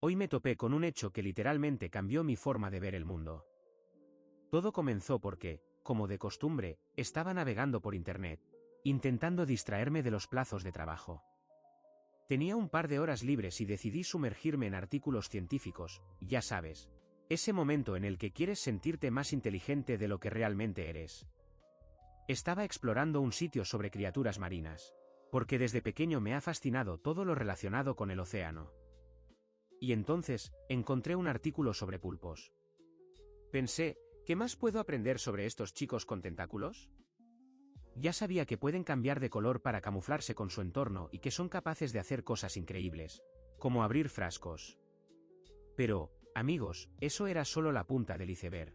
Hoy me topé con un hecho que literalmente cambió mi forma de ver el mundo. Todo comenzó porque, como de costumbre, estaba navegando por internet, intentando distraerme de los plazos de trabajo. Tenía un par de horas libres y decidí sumergirme en artículos científicos, ya sabes, ese momento en el que quieres sentirte más inteligente de lo que realmente eres. Estaba explorando un sitio sobre criaturas marinas, porque desde pequeño me ha fascinado todo lo relacionado con el océano. Y entonces, encontré un artículo sobre pulpos. Pensé, ¿qué más puedo aprender sobre estos chicos con tentáculos? Ya sabía que pueden cambiar de color para camuflarse con su entorno y que son capaces de hacer cosas increíbles, como abrir frascos. Pero, amigos, eso era solo la punta del iceberg.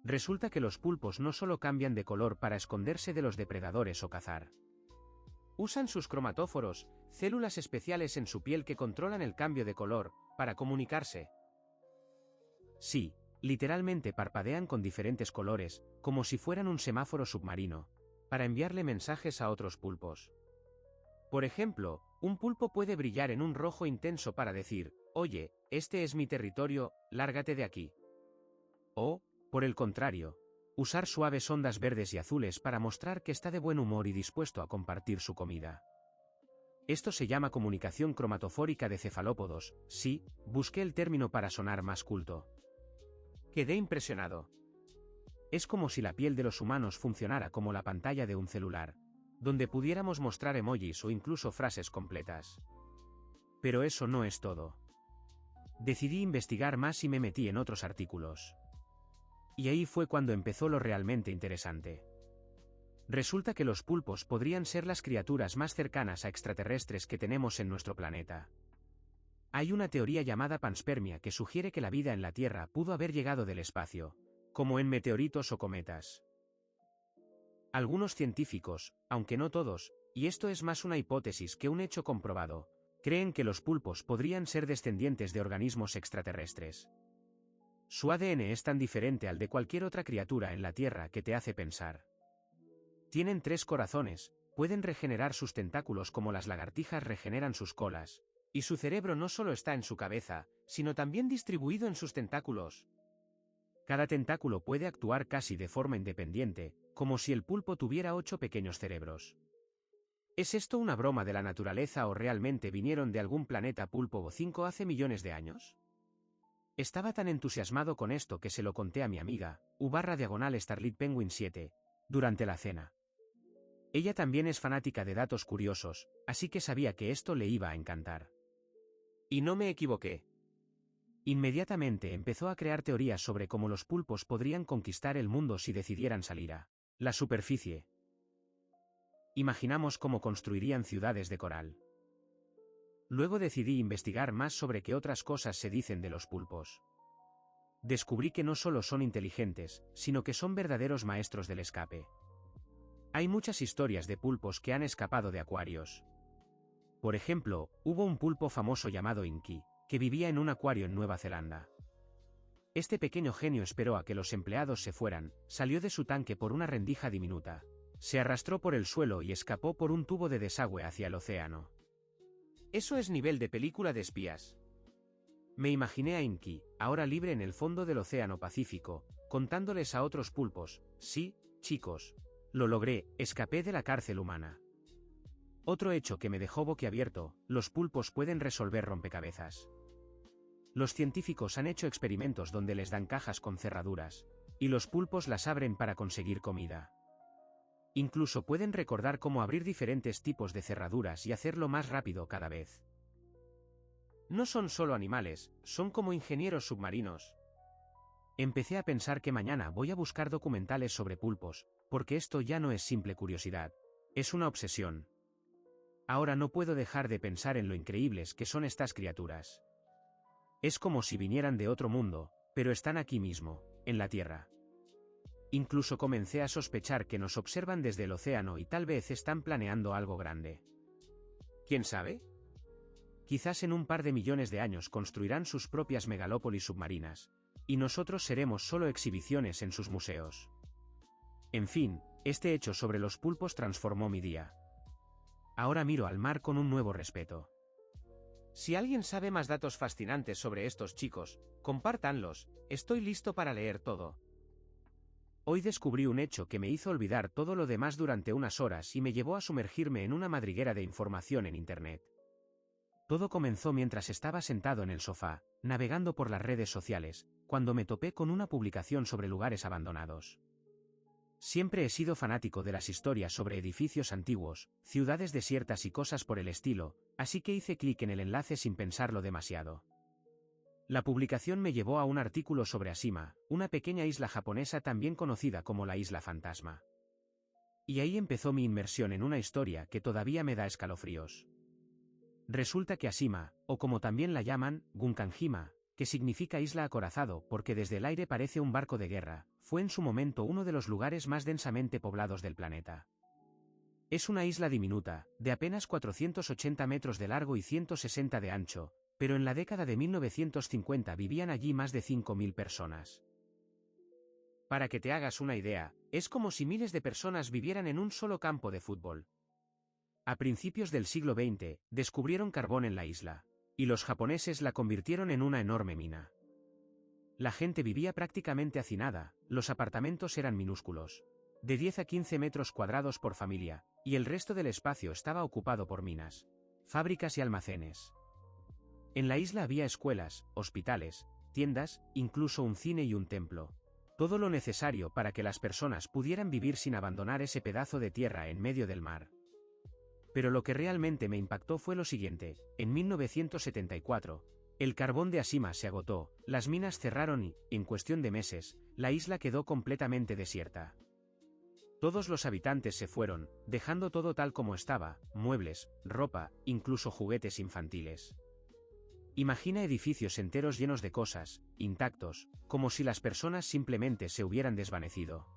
Resulta que los pulpos no solo cambian de color para esconderse de los depredadores o cazar. Usan sus cromatóforos, células especiales en su piel que controlan el cambio de color, para comunicarse. Sí, literalmente parpadean con diferentes colores, como si fueran un semáforo submarino, para enviarle mensajes a otros pulpos. Por ejemplo, un pulpo puede brillar en un rojo intenso para decir, oye, este es mi territorio, lárgate de aquí. O, por el contrario, usar suaves ondas verdes y azules para mostrar que está de buen humor y dispuesto a compartir su comida. Esto se llama comunicación cromatofórica de cefalópodos. Sí, busqué el término para sonar más culto. Quedé impresionado. Es como si la piel de los humanos funcionara como la pantalla de un celular, donde pudiéramos mostrar emojis o incluso frases completas. Pero eso no es todo. Decidí investigar más y me metí en otros artículos. Y ahí fue cuando empezó lo realmente interesante. Resulta que los pulpos podrían ser las criaturas más cercanas a extraterrestres que tenemos en nuestro planeta. Hay una teoría llamada panspermia que sugiere que la vida en la Tierra pudo haber llegado del espacio, como en meteoritos o cometas. Algunos científicos, aunque no todos, y esto es más una hipótesis que un hecho comprobado, creen que los pulpos podrían ser descendientes de organismos extraterrestres. Su ADN es tan diferente al de cualquier otra criatura en la Tierra que te hace pensar. Tienen 3 corazones, pueden regenerar sus tentáculos como las lagartijas regeneran sus colas, y su cerebro no solo está en su cabeza, sino también distribuido en sus tentáculos. Cada tentáculo puede actuar casi de forma independiente, como si el pulpo tuviera 8 pequeños cerebros. ¿Es esto una broma de la naturaleza o realmente vinieron de algún planeta pulpo o 5 hace millones de años? Estaba tan entusiasmado con esto que se lo conté a mi amiga, U/Starlit Penguin 7, durante la cena. Ella también es fanática de datos curiosos, así que sabía que esto le iba a encantar. Y no me equivoqué. Inmediatamente empezó a crear teorías sobre cómo los pulpos podrían conquistar el mundo si decidieran salir a la superficie. Imaginamos cómo construirían ciudades de coral. Luego decidí investigar más sobre qué otras cosas se dicen de los pulpos. Descubrí que no solo son inteligentes, sino que son verdaderos maestros del escape. Hay muchas historias de pulpos que han escapado de acuarios. Por ejemplo, hubo un pulpo famoso llamado Inky, que vivía en un acuario en Nueva Zelanda. Este pequeño genio esperó a que los empleados se fueran, salió de su tanque por una rendija diminuta, se arrastró por el suelo y escapó por un tubo de desagüe hacia el océano. Eso es nivel de película de espías. Me imaginé a Inky, ahora libre en el fondo del océano Pacífico, contándoles a otros pulpos, sí, chicos, lo logré, escapé de la cárcel humana. Otro hecho que me dejó boquiabierto, los pulpos pueden resolver rompecabezas. Los científicos han hecho experimentos donde les dan cajas con cerraduras, y los pulpos las abren para conseguir comida. Incluso pueden recordar cómo abrir diferentes tipos de cerraduras y hacerlo más rápido cada vez. No son solo animales, son como ingenieros submarinos. Empecé a pensar que mañana voy a buscar documentales sobre pulpos, porque esto ya no es simple curiosidad, es una obsesión. Ahora no puedo dejar de pensar en lo increíbles que son estas criaturas. Es como si vinieran de otro mundo, pero están aquí mismo, en la Tierra. Incluso comencé a sospechar que nos observan desde el océano y tal vez están planeando algo grande. ¿Quién sabe? Quizás en un par de millones de años construirán sus propias megalópolis submarinas, y nosotros seremos solo exhibiciones en sus museos. En fin, este hecho sobre los pulpos transformó mi día. Ahora miro al mar con un nuevo respeto. Si alguien sabe más datos fascinantes sobre estos chicos, compártanlos, estoy listo para leer todo. Hoy descubrí un hecho que me hizo olvidar todo lo demás durante unas horas y me llevó a sumergirme en una madriguera de información en Internet. Todo comenzó mientras estaba sentado en el sofá, navegando por las redes sociales, cuando me topé con una publicación sobre lugares abandonados. Siempre he sido fanático de las historias sobre edificios antiguos, ciudades desiertas y cosas por el estilo, así que hice clic en el enlace sin pensarlo demasiado. La publicación me llevó a un artículo sobre Ashima, una pequeña isla japonesa también conocida como la Isla Fantasma. Y ahí empezó mi inmersión en una historia que todavía me da escalofríos. Resulta que Ashima, o como también la llaman, Gunkanjima, que significa isla acorazado porque desde el aire parece un barco de guerra, fue en su momento uno de los lugares más densamente poblados del planeta. Es una isla diminuta, de apenas 480 metros de largo y 160 de ancho, pero en la década de 1950 vivían allí más de 5.000 personas. Para que te hagas una idea, es como si miles de personas vivieran en un solo campo de fútbol. A principios del siglo XX, descubrieron carbón en la isla, y los japoneses la convirtieron en una enorme mina. La gente vivía prácticamente hacinada, los apartamentos eran minúsculos, de 10 a 15 metros cuadrados por familia, y el resto del espacio estaba ocupado por minas, fábricas y almacenes. En la isla había escuelas, hospitales, tiendas, incluso un cine y un templo. Todo lo necesario para que las personas pudieran vivir sin abandonar ese pedazo de tierra en medio del mar. Pero lo que realmente me impactó fue lo siguiente: en 1974, el carbón de Ashima se agotó, las minas cerraron y, en cuestión de meses, la isla quedó completamente desierta. Todos los habitantes se fueron, dejando todo tal como estaba, muebles, ropa, incluso juguetes infantiles. Imagina edificios enteros llenos de cosas, intactos, como si las personas simplemente se hubieran desvanecido.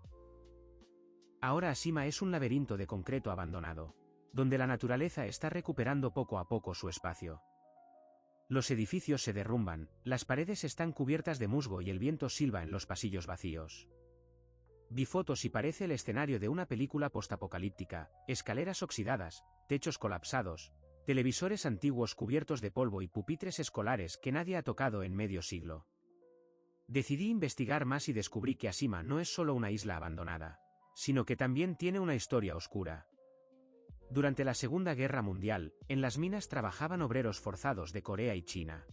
Ahora Ashima es un laberinto de concreto abandonado, donde la naturaleza está recuperando poco a poco su espacio. Los edificios se derrumban, las paredes están cubiertas de musgo y el viento silba en los pasillos vacíos. Vi fotos y parece el escenario de una película postapocalíptica: escaleras oxidadas, techos colapsados, televisores antiguos cubiertos de polvo y pupitres escolares que nadie ha tocado en medio siglo. Decidí investigar más y descubrí que Ashima no es solo una isla abandonada, sino que también tiene una historia oscura. Durante la Segunda Guerra Mundial, en las minas trabajaban obreros forzados de Corea y China.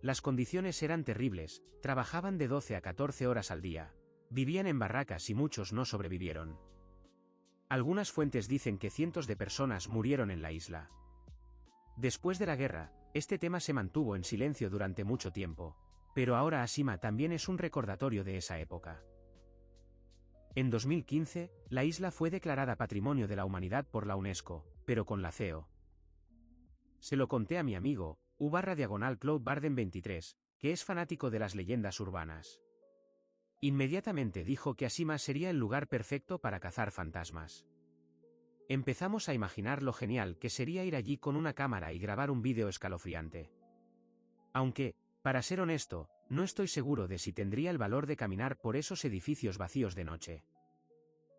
Las condiciones eran terribles, trabajaban de 12 a 14 horas al día, vivían en barracas y muchos no sobrevivieron. Algunas fuentes dicen que cientos de personas murieron en la isla. Después de la guerra, este tema se mantuvo en silencio durante mucho tiempo, pero ahora Ashima también es un recordatorio de esa época. En 2015, la isla fue declarada Patrimonio de la Humanidad por la UNESCO, pero con la CEO. Se lo conté a mi amigo, U/Cloud Barden 23, que es fanático de las leyendas urbanas. Inmediatamente dijo que Ashima sería el lugar perfecto para cazar fantasmas. Empezamos a imaginar lo genial que sería ir allí con una cámara y grabar un vídeo escalofriante. Aunque, para ser honesto, no estoy seguro de si tendría el valor de caminar por esos edificios vacíos de noche.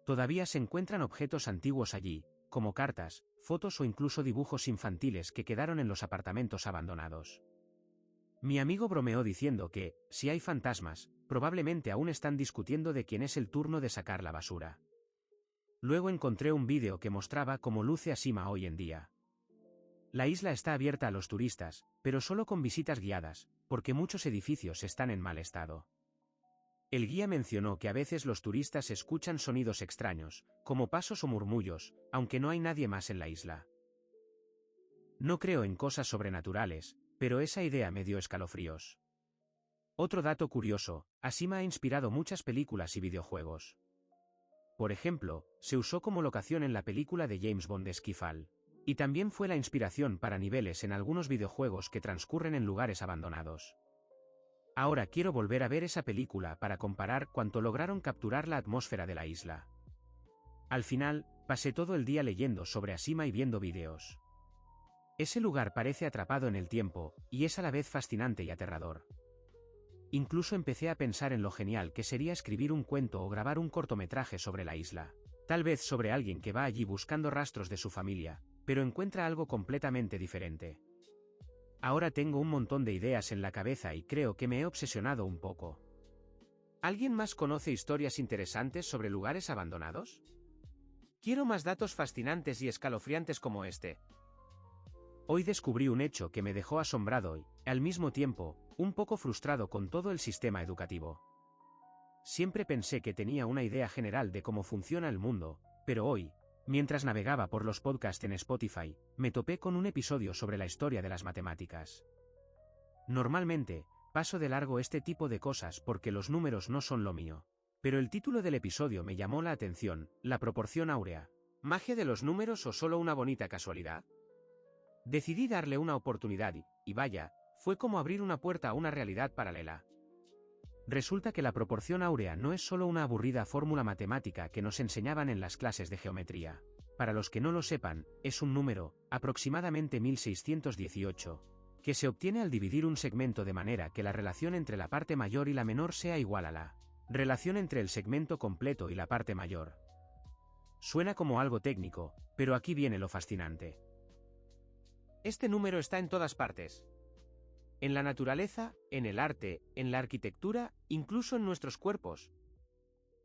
Todavía se encuentran objetos antiguos allí, como cartas, fotos o incluso dibujos infantiles que quedaron en los apartamentos abandonados. Mi amigo bromeó diciendo que, si hay fantasmas, probablemente aún están discutiendo de quién es el turno de sacar la basura. Luego encontré un vídeo que mostraba cómo luce Ashima hoy en día. La isla está abierta a los turistas, pero solo con visitas guiadas, porque muchos edificios están en mal estado. El guía mencionó que a veces los turistas escuchan sonidos extraños, como pasos o murmullos, aunque no hay nadie más en la isla. No creo en cosas sobrenaturales, pero esa idea me dio escalofríos. Otro dato curioso: Ashima ha inspirado muchas películas y videojuegos. Por ejemplo, se usó como locación en la película de James Bond Skyfall. Y también fue la inspiración para niveles en algunos videojuegos que transcurren en lugares abandonados. Ahora quiero volver a ver esa película para comparar cuánto lograron capturar la atmósfera de la isla. Al final, pasé todo el día leyendo sobre Ashima y viendo vídeos. Ese lugar parece atrapado en el tiempo, y es a la vez fascinante y aterrador. Incluso empecé a pensar en lo genial que sería escribir un cuento o grabar un cortometraje sobre la isla. Tal vez sobre alguien que va allí buscando rastros de su familia, pero encuentra algo completamente diferente. Ahora tengo un montón de ideas en la cabeza y creo que me he obsesionado un poco. ¿Alguien más conoce historias interesantes sobre lugares abandonados? Quiero más datos fascinantes y escalofriantes como este. Hoy descubrí un hecho que me dejó asombrado y, al mismo tiempo, un poco frustrado con todo el sistema educativo. Siempre pensé que tenía una idea general de cómo funciona el mundo, pero hoy, mientras navegaba por los podcasts en Spotify, me topé con un episodio sobre la historia de las matemáticas. Normalmente, paso de largo este tipo de cosas porque los números no son lo mío. Pero el título del episodio me llamó la atención, la proporción áurea. ¿Magia de los números o solo una bonita casualidad? Decidí darle una oportunidad y vaya, fue como abrir una puerta a una realidad paralela. Resulta que la proporción áurea no es solo una aburrida fórmula matemática que nos enseñaban en las clases de geometría. Para los que no lo sepan, es un número, aproximadamente 1618, que se obtiene al dividir un segmento de manera que la relación entre la parte mayor y la menor sea igual a la relación entre el segmento completo y la parte mayor. Suena como algo técnico, pero aquí viene lo fascinante. Este número está en todas partes. En la naturaleza, en el arte, en la arquitectura, incluso en nuestros cuerpos.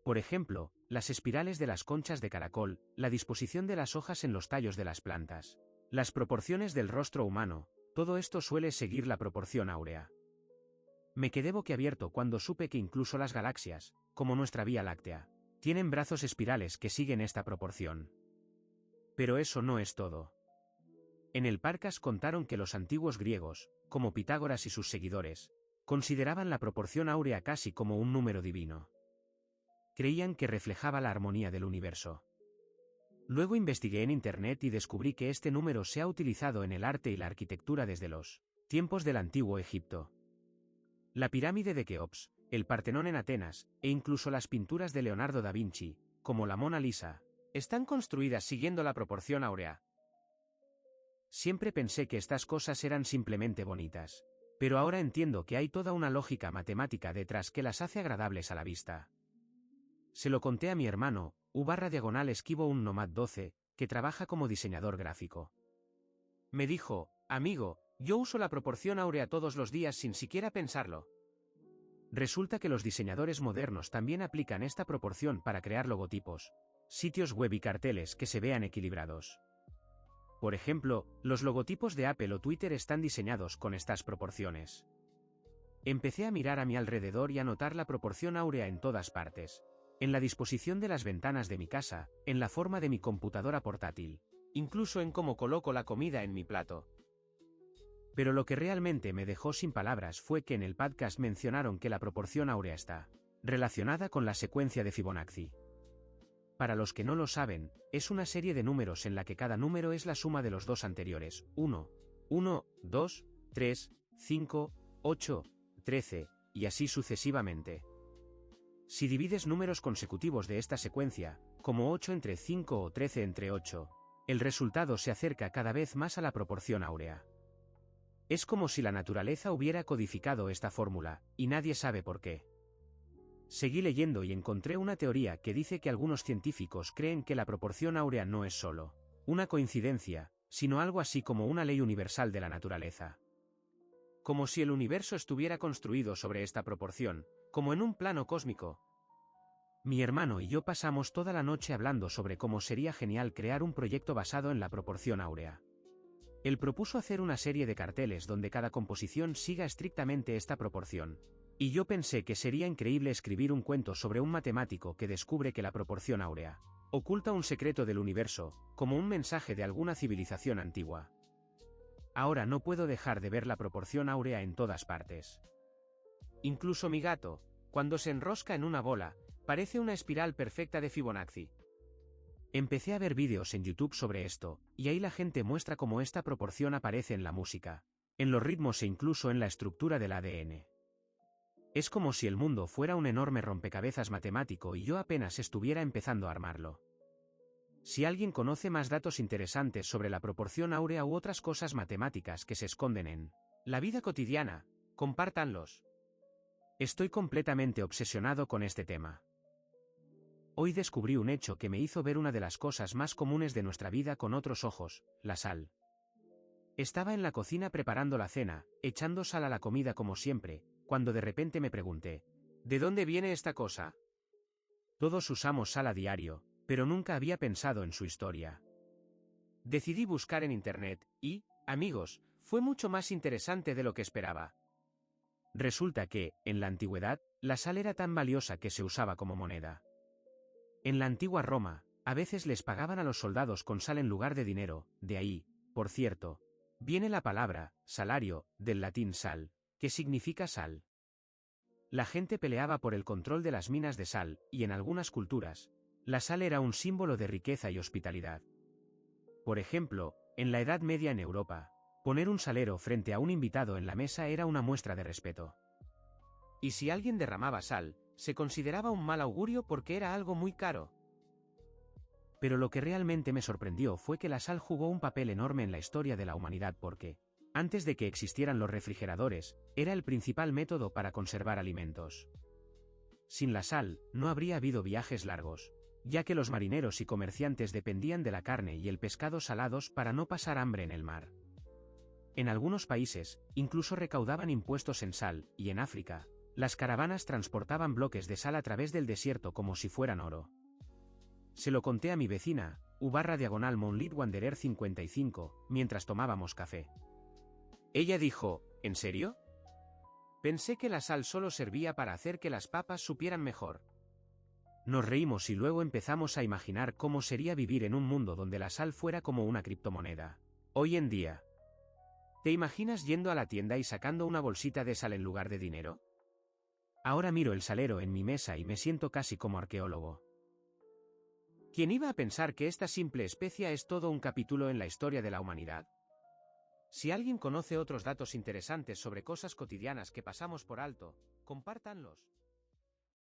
Por ejemplo, las espirales de las conchas de caracol, la disposición de las hojas en los tallos de las plantas, las proporciones del rostro humano, todo esto suele seguir la proporción áurea. Me quedé boquiabierto cuando supe que incluso las galaxias, como nuestra Vía Láctea, tienen brazos espirales que siguen esta proporción. Pero eso no es todo. En el Parcas contaron que los antiguos griegos, como Pitágoras y sus seguidores, consideraban la proporción áurea casi como un número divino. Creían que reflejaba la armonía del universo. Luego investigué en Internet y descubrí que este número se ha utilizado en el arte y la arquitectura desde los tiempos del antiguo Egipto. La pirámide de Keops, el Partenón en Atenas, e incluso las pinturas de Leonardo da Vinci, como la Mona Lisa, están construidas siguiendo la proporción áurea. Siempre pensé que estas cosas eran simplemente bonitas. Pero ahora entiendo que hay toda una lógica matemática detrás que las hace agradables a la vista. Se lo conté a mi hermano, U/Esquivo un Nomad 12, que trabaja como diseñador gráfico. Me dijo, amigo, yo uso la proporción áurea todos los días sin siquiera pensarlo. Resulta que los diseñadores modernos también aplican esta proporción para crear logotipos, sitios web y carteles que se vean equilibrados. Por ejemplo, los logotipos de Apple o Twitter están diseñados con estas proporciones. Empecé a mirar a mi alrededor y a notar la proporción áurea en todas partes. En la disposición de las ventanas de mi casa, en la forma de mi computadora portátil, incluso en cómo coloco la comida en mi plato. Pero lo que realmente me dejó sin palabras fue que en el podcast mencionaron que la proporción áurea está relacionada con la secuencia de Fibonacci. Para los que no lo saben, es una serie de números en la que cada número es la suma de los dos anteriores, 1, 2, 3, 5, 8, 13, y así sucesivamente. Si divides números consecutivos de esta secuencia, como 8 entre 5 o 13 entre 8, el resultado se acerca cada vez más a la proporción áurea. Es como si la naturaleza hubiera codificado esta fórmula, y nadie sabe por qué. Seguí leyendo y encontré una teoría que dice que algunos científicos creen que la proporción áurea no es solo una coincidencia, sino algo así como una ley universal de la naturaleza. Como si el universo estuviera construido sobre esta proporción, como en un plano cósmico. Mi hermano y yo pasamos toda la noche hablando sobre cómo sería genial crear un proyecto basado en la proporción áurea. Él propuso hacer una serie de carteles donde cada composición siga estrictamente esta proporción. Y yo pensé que sería increíble escribir un cuento sobre un matemático que descubre que la proporción áurea oculta un secreto del universo, como un mensaje de alguna civilización antigua. Ahora no puedo dejar de ver la proporción áurea en todas partes. Incluso mi gato, cuando se enrosca en una bola, parece una espiral perfecta de Fibonacci. Empecé a ver vídeos en YouTube sobre esto, y ahí la gente muestra cómo esta proporción aparece en la música, en los ritmos e incluso en la estructura del ADN. Es como si el mundo fuera un enorme rompecabezas matemático y yo apenas estuviera empezando a armarlo. Si alguien conoce más datos interesantes sobre la proporción áurea u otras cosas matemáticas que se esconden en la vida cotidiana, compártanlos. Estoy completamente obsesionado con este tema. Hoy descubrí un hecho que me hizo ver una de las cosas más comunes de nuestra vida con otros ojos, la sal. Estaba en la cocina preparando la cena, echando sal a la comida como siempre, cuando de repente me pregunté, ¿de dónde viene esta cosa? Todos usamos sal a diario, pero nunca había pensado en su historia. Decidí buscar en internet y, amigos, fue mucho más interesante de lo que esperaba. Resulta que, en la antigüedad, la sal era tan valiosa que se usaba como moneda. En la antigua Roma, a veces les pagaban a los soldados con sal en lugar de dinero, de ahí, por cierto, viene la palabra, salario, del latín sal, que significa sal. La gente peleaba por el control de las minas de sal, y en algunas culturas, la sal era un símbolo de riqueza y hospitalidad. Por ejemplo, en la Edad Media en Europa, poner un salero frente a un invitado en la mesa era una muestra de respeto. Y si alguien derramaba sal, se consideraba un mal augurio porque era algo muy caro. Pero lo que realmente me sorprendió fue que la sal jugó un papel enorme en la historia de la humanidad porque, antes de que existieran los refrigeradores, era el principal método para conservar alimentos. Sin la sal, no habría habido viajes largos, ya que los marineros y comerciantes dependían de la carne y el pescado salados para no pasar hambre en el mar. En algunos países, incluso recaudaban impuestos en sal, y en África, las caravanas transportaban bloques de sal a través del desierto como si fueran oro. Se lo conté a mi vecina, U/Moonlit Wanderer 55, mientras tomábamos café. Ella dijo, ¿en serio? Pensé que la sal solo servía para hacer que las papas supieran mejor. Nos reímos y luego empezamos a imaginar cómo sería vivir en un mundo donde la sal fuera como una criptomoneda. Hoy en día, ¿te imaginas yendo a la tienda y sacando una bolsita de sal en lugar de dinero? Ahora miro el salero en mi mesa y me siento casi como arqueólogo. ¿Quién iba a pensar que esta simple especia es todo un capítulo en la historia de la humanidad? Si alguien conoce otros datos interesantes sobre cosas cotidianas que pasamos por alto, compártanlos.